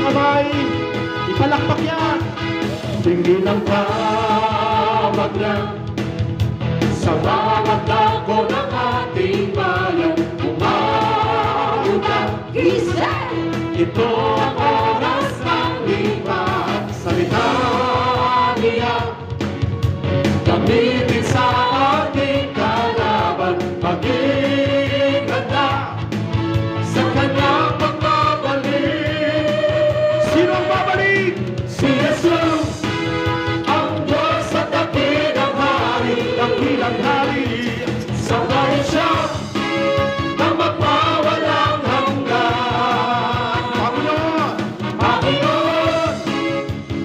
kamay. Ipalakpak yan. Tingin ang tawag niya sa bawat dako ng ating bayan. Umauna, ito ang oras ng lipat. Salita niya, gamitin sa ating kalaban. Maging handa sa kanyang pagbabalik. Sino ang babalik? Si Jesus, ang Diyos at dakilang hari. Dakilang hari. Sabayin siya na magpawalang hanggan. Panginoon. Panginoon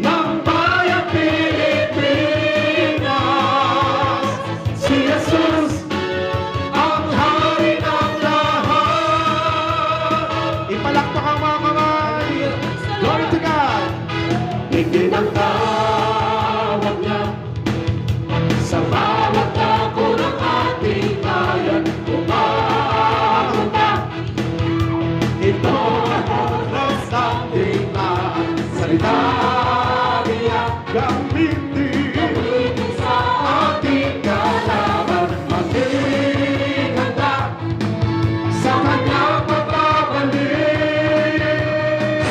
ng bayang Pilipinas. Si Jesus, ang hari ng lahat. Ipalakpak ang mga kamay. Glory to God. Tingin ang tawag niya sa bawat dako ng ating bayan. Umauna, ito ang oras ng lipat. Salita niya, Gamitin. sa ating kalaban. Maging handa sa kanyang pagbabalik.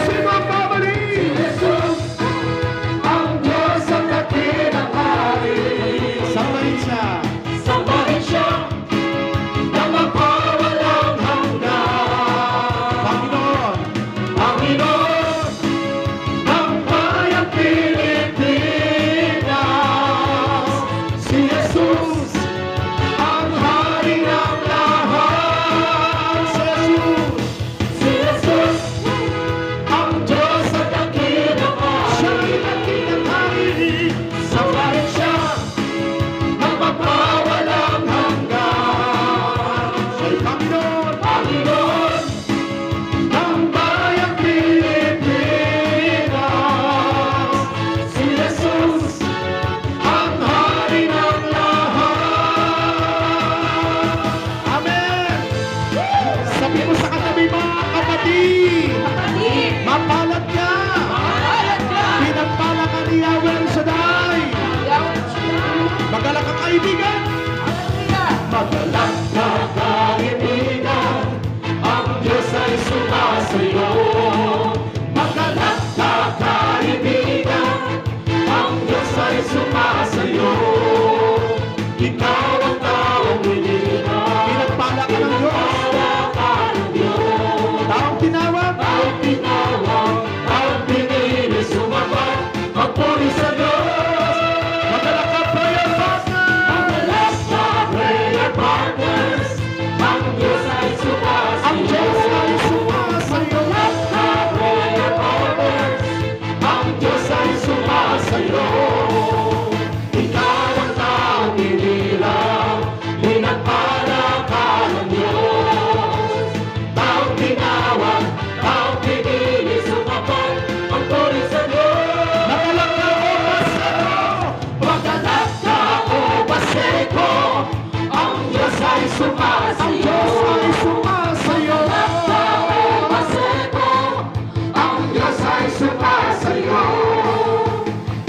Sino ang babalik? Jesus, ang Diyos ang dakilang hari. Sambahin siya. Sambahin siya na magpawalang hanggan. Panginoon. Panginoon ng bayang Pilipinas. Si Jesus, ang hari ng lahat. Si Jesus, ang Diyos ang dakilang Siya hari. ang dakilang hari. Sambahin siya na magpawalang hanggan. Ay Panginoon. Panginoon ng bayang Pilipinas. Si Jesus, ang hari ng lahat. Amen. Sabi mo sa katabi mo, kapatid. Mapalad ka. Pinagpala ka ni Yahweh El Shaddai. Magalang ka kaibigan. Magalak na kaibigan, ang Diyos ay sumasayo. Magalak na kaibigan, ang Diyos ay sumasayo. Ikaw ang taong hinihinga, Pinagpala ka ng Diyos. tawa ka ng Diyos. Taong tinawag. Taong tinawag, taong pinili sumabat, magpuri sa Diyos. Magalang ka prayer partner. Magalas na prayer partners, ang Diyos ay Ang Diyos sumasayo. ay sumasayo. Magalas na prayer partners, ang Diyos ay sumasayo. Ikaw ang taong hinilang, pinagpala ka ng Diyos. Taong tinawag, taong pinili sumabat, magpuri sa Diyos. Magalang ka o pasero. Magalat na ako Paseco, ang Diyos ay Ang Diyos sumasayo. ay sumasayo. Magalat na ako Paseco, ang Diyos ay sumasayo.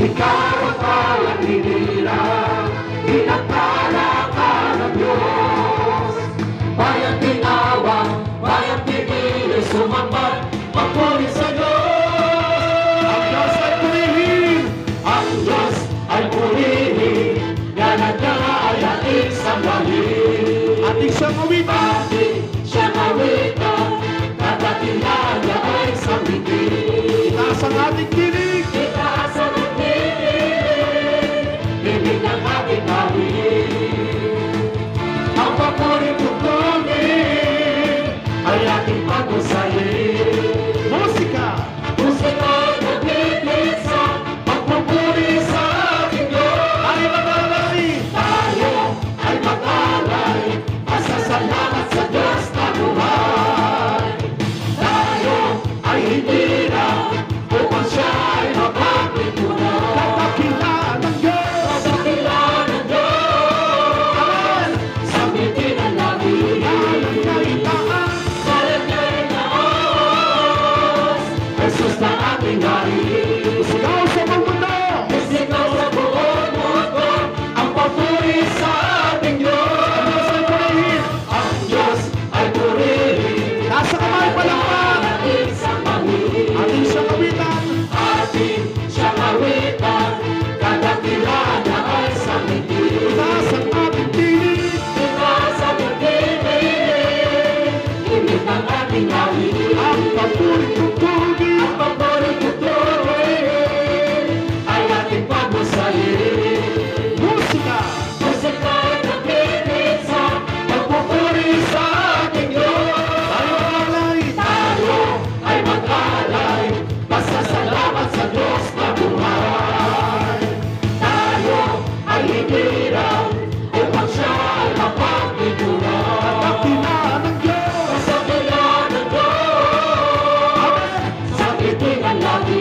Ikaw ang talang hinilang, pinagpala ka ng Diyos. Bayang tinawag, bayang pinili sumabat, magpuri sa Diyos. Ang Diyos ay purihin. Ang Diyos ay purihin, yan ang niya ay ating sambahin. Ating siyang awitan. Ating siyang awitan, kadakilan niya ay sambitin. Itaas ang ating dinig. Itaas ang bibig, bibig ng ating awit. Ang papuring tugtugin ay ating pag-usayin. Musika. Musika nagbibigsa, magpupuri sa ating Diyos. Ay magalaki. Tayo ay mag-alay, pasasalamat sa Diyos na buhay. Tayo ay hindi lang upang siya aming hari. Sigaw sa buong mundo. Sigaw sa buong mundo, ang papuri sa ating Diyos. Ang Diyos ay purihin. Ang Diyos ay purihin. Nasa kamay palangpan. Ating sambahin. Ating siyang kawitan. Ating siyang awitan, kadakilahan ay sambitin. Itaas ang ating tinig. Itaas ang tinig, init ang ating hari. Ang papuring tutugin. Ang paboring tutuloy ay ating pagmusayin. Musika. Musika ay nakikinig sa pagpupuri sa ating Diyos. Tayo alay. Tayo ay mag-alay, pasasalamat sa Diyos na buhay. Tayo ay hiniram upang siya ay mapagpituran. Dakilaan ng Diyos. Sa kailan ng Diyos, Amen. sa kitingan lagi.